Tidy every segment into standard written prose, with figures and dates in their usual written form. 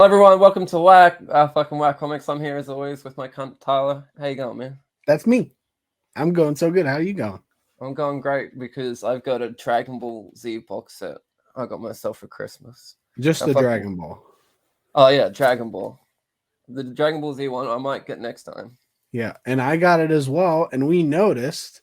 Hello everyone, welcome to fucking Whack Comics. I'm here as always with my cunt Tyler. How you going, man? That's me. I'm going so good. How are you going? I'm going great because I've got a Dragon Ball Z box set I got myself for Christmas. Just the Dragon Ball. Oh yeah, Dragon Ball. The Dragon Ball Z one I might get next time. Yeah, and I got it as well, and we noticed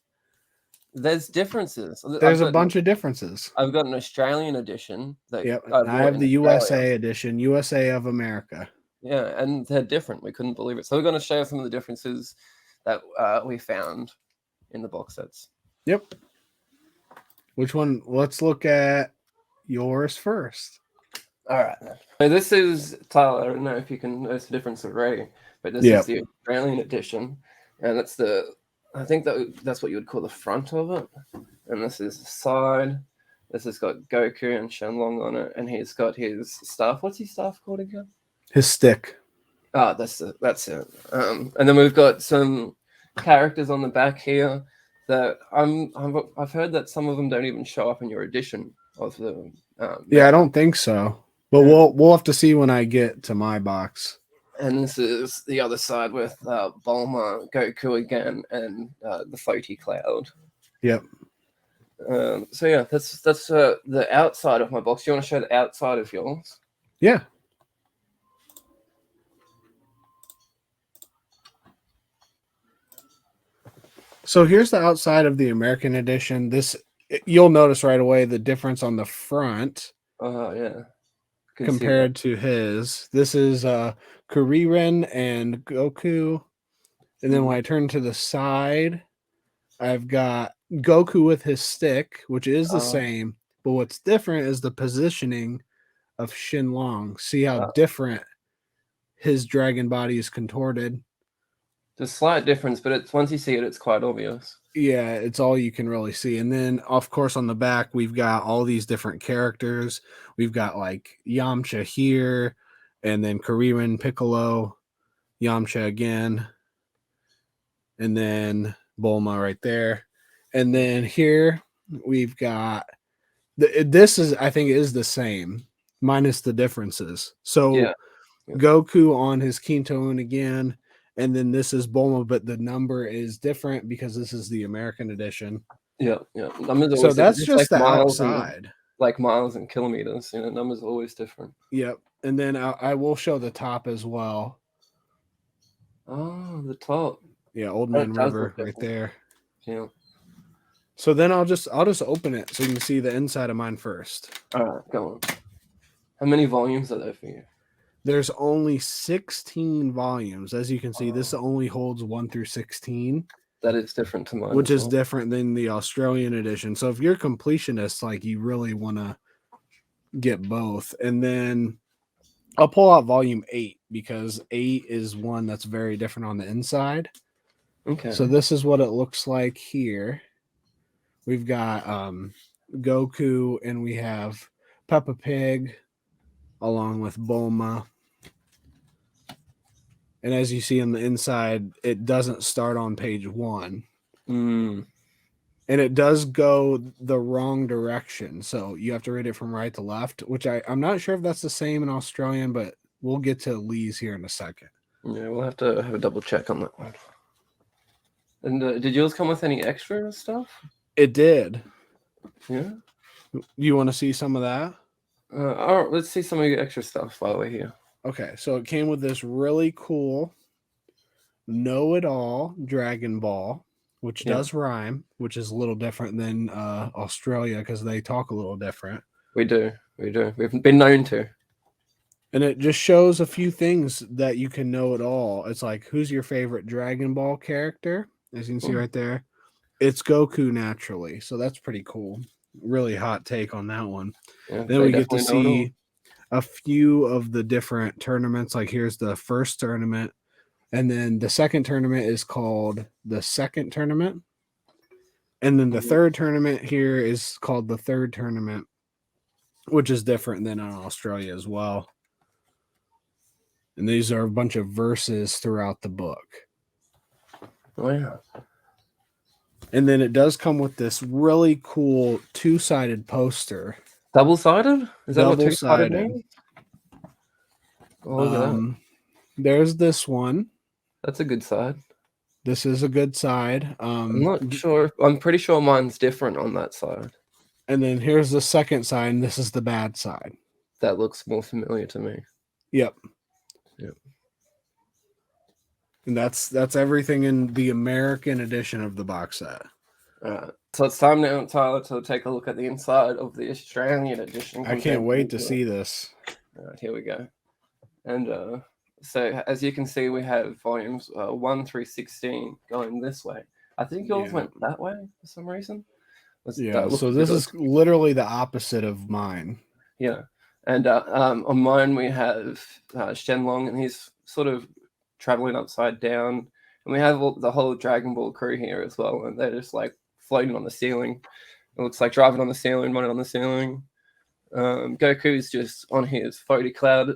there's differences. There's a bunch of differences. I've got an Australian edition. Yep, I have the USA edition, USA of America. Yeah, and they're different. We couldn't believe it. So we're going to show some of the differences that we found in the box sets. Yep. Which one? Let's look at yours first. All right. So this is, Tyler, I don't know if you can notice the difference already, but this is the Australian edition, and it's I think that's what you would call the front of it. And this is the side. This has got Goku and Shenlong on it, and he's got his staff. What's his staff called again? His stick. Oh, that's it. And then we've got some characters on the back here that I've heard that some of them don't even show up in your edition of the. Yeah, I don't think so, but we'll have to see when I get to my box. And this is the other side with Bulma, Goku again, and the floaty cloud. Yep. So yeah, that's the outside of my box. You want to show the outside of yours? Yeah. So here's the outside of the American edition. You'll notice right away the difference on the front. Yeah. Compared to his. This is Kuririn and Goku. And then when I turn to the side, I've got Goku with his stick, which is the same, but what's different is the positioning of Shenlong. See how different his dragon body is contorted. There's a slight difference, but it's once you see it, it's quite obvious. Yeah, it's all you can really see. And then, of course, on the back, we've got all these different characters. We've got, like, Yamcha here, and then Kuririn, Piccolo, Yamcha again, and then Bulma right there. And then here, we've got... This is, I think, is the same, minus the differences. So, Goku on his Kintoon again. And then this is Bulma, but the number is different because this is the American edition. Yeah. So that's just like the outside. Like miles and kilometers. Numbers are always different. Yep. And then I will show the top as well. Oh, the top. Yeah, Old Man River right there. Yeah. So then I'll just open it so you can see the inside of mine first. All right, go on. How many volumes are there for you? There's only 16 volumes. As you can see, this only holds 1 through 16. That is different to mine. Which is different than the Australian edition. So if you're completionist, like you really want to get both. And then I'll pull out volume 8 because 8 is one that's very different on the inside. Okay. So this is what it looks like here. We've got Goku and we have Peppa Pig along with Bulma. And as you see on the inside, it doesn't start on page 1. And it does go the wrong direction. So you have to read it from right to left, which I'm not sure if that's the same in Australian, but we'll get to Lee's here in a second. Yeah, we'll have to have a double check on that one. And did yours come with any extra stuff? It did. Yeah? You want to see some of that? All right, let's see some of your extra stuff while we're here. Okay, so it came with this really cool Know-It-All Dragon Ball, which does rhyme, which is a little different than Australia because they talk a little different. We do. We've been known to. And it just shows a few things that you can know it all. It's like, who's your favorite Dragon Ball character? As you can see right there. It's Goku naturally. So that's pretty cool. Really hot take on that one. Yeah, then we get to see a few of the different tournaments. Like here's the first tournament. And then the second tournament is called the second tournament. And then the third tournament here is called the third tournament, which is different than in Australia as well. And these are a bunch of verses throughout the book. Oh, yeah. And then it does come with this really cool 2-sided poster. Double-sided? Is that what Double-sided. two-sided means? Oh, look at that. There's this one. That's a good side. This is a good side. I'm not sure. I'm pretty sure mine's different on that side. And then here's the second side, and this is the bad side. That looks more familiar to me. Yep. Yep. And that's everything in the American edition of the box set. So it's time now, Tyler, to take a look at the inside of the Australian edition. I can't wait to see this. All right, here we go. And so as you can see, we have volumes 1 through 16 going this way. I think yours went that way for some reason. So this is literally the opposite of mine. Yeah. And on mine, we have Shenlong, and he's sort of traveling upside down. And we have the whole Dragon Ball crew here as well. And they're just like floating on the ceiling. It looks like driving on the ceiling, running on the ceiling. Goku's just on his floaty cloud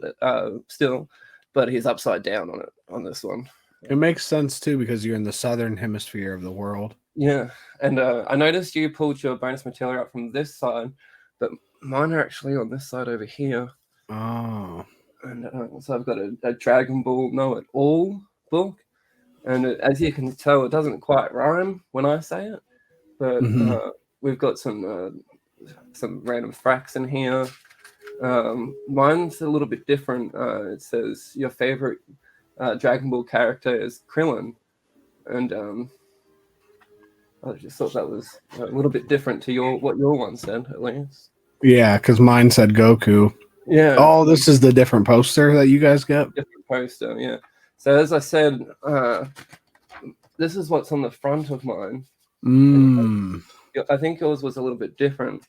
still, but he's upside down on this one. It makes sense too, because you're in the southern hemisphere of the world. Yeah. And I noticed you pulled your bonus material out from this side, but mine are actually on this side over here. Oh. And so I've got a Dragon Ball Know It All book. And as you can tell, it doesn't quite rhyme when I say it. But we've got some random fracks in here. Mine's a little bit different. It says your favorite Dragon Ball character is Krillin. And I just thought that was a little bit different to what your one said, at least. Yeah, because mine said Goku. Yeah. Oh, this is the different poster that you guys get? Different poster, yeah. So as I said, this is what's on the front of mine. I think yours was a little bit different,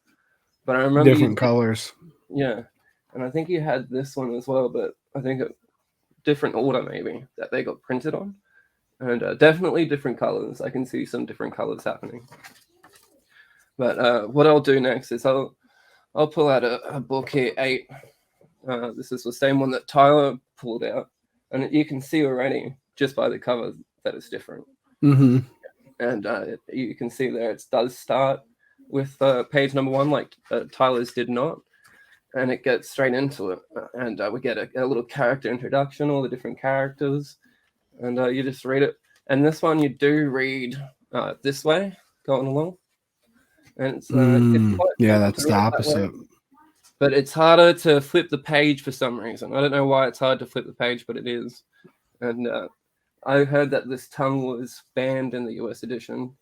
but I remember different colors. Yeah, and I think you had this one as well, but I think a different order maybe that they got printed on, and definitely different colors. I can see some different colors happening. But what I'll do next is I'll pull out a book here, 8. This is the same one that Tyler pulled out. And you can see already, just by the cover, that it's different. And you can see there it does start with page number 1, like Tyler's did not. And it gets straight into it. And we get a little character introduction, all the different characters. And you just read it. And this one you do read this way, going along. And it's that's the opposite. But it's harder to flip the page for some reason. I don't know why it's hard to flip the page, but it is. And I heard that this tongue was banned in the US edition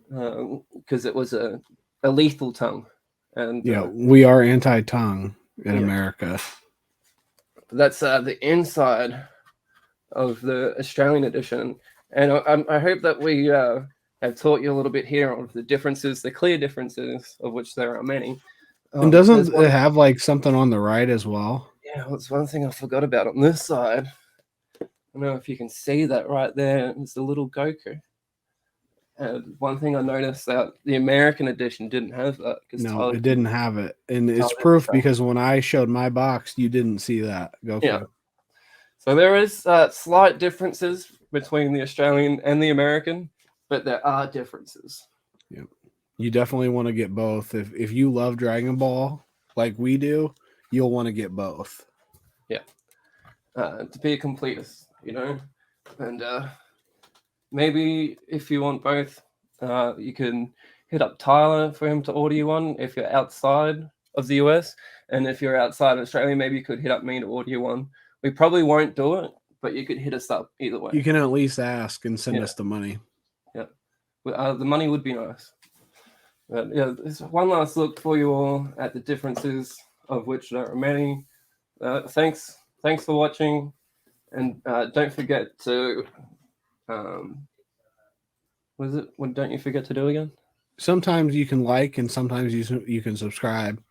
because it was a lethal tongue. And we are anti-tongue in America. That's the inside of the Australian edition. And I hope that we have taught you a little bit here of the differences, the clear differences, of which there are many. And doesn't it have like something on the right as well? Yeah, that's one thing I forgot about on this side. I don't know if you can see that right there. It's the little Goku. And one thing I noticed that the American edition didn't have that. No, it didn't have it. And it's proof because when I showed my box, you didn't see that Goku. Yeah. So there is slight differences between the Australian and the American, but there are differences. Yep. You definitely want to get both. If you love Dragon Ball like we do, you'll want to get both. Yeah. To be a completist, and maybe if you want both, you can hit up Tyler for him to order you one if you're outside of the US. And if you're outside of Australia, maybe you could hit up me to order you one. We probably won't do it, but you could hit us up either way. You can at least ask and send us the money. Yeah. The money would be nice. But yeah, there's one last look for you all at the differences, of which there are many. Thanks for watching, and don't forget to what don't you forget to do again? Sometimes you can like, and sometimes you can subscribe.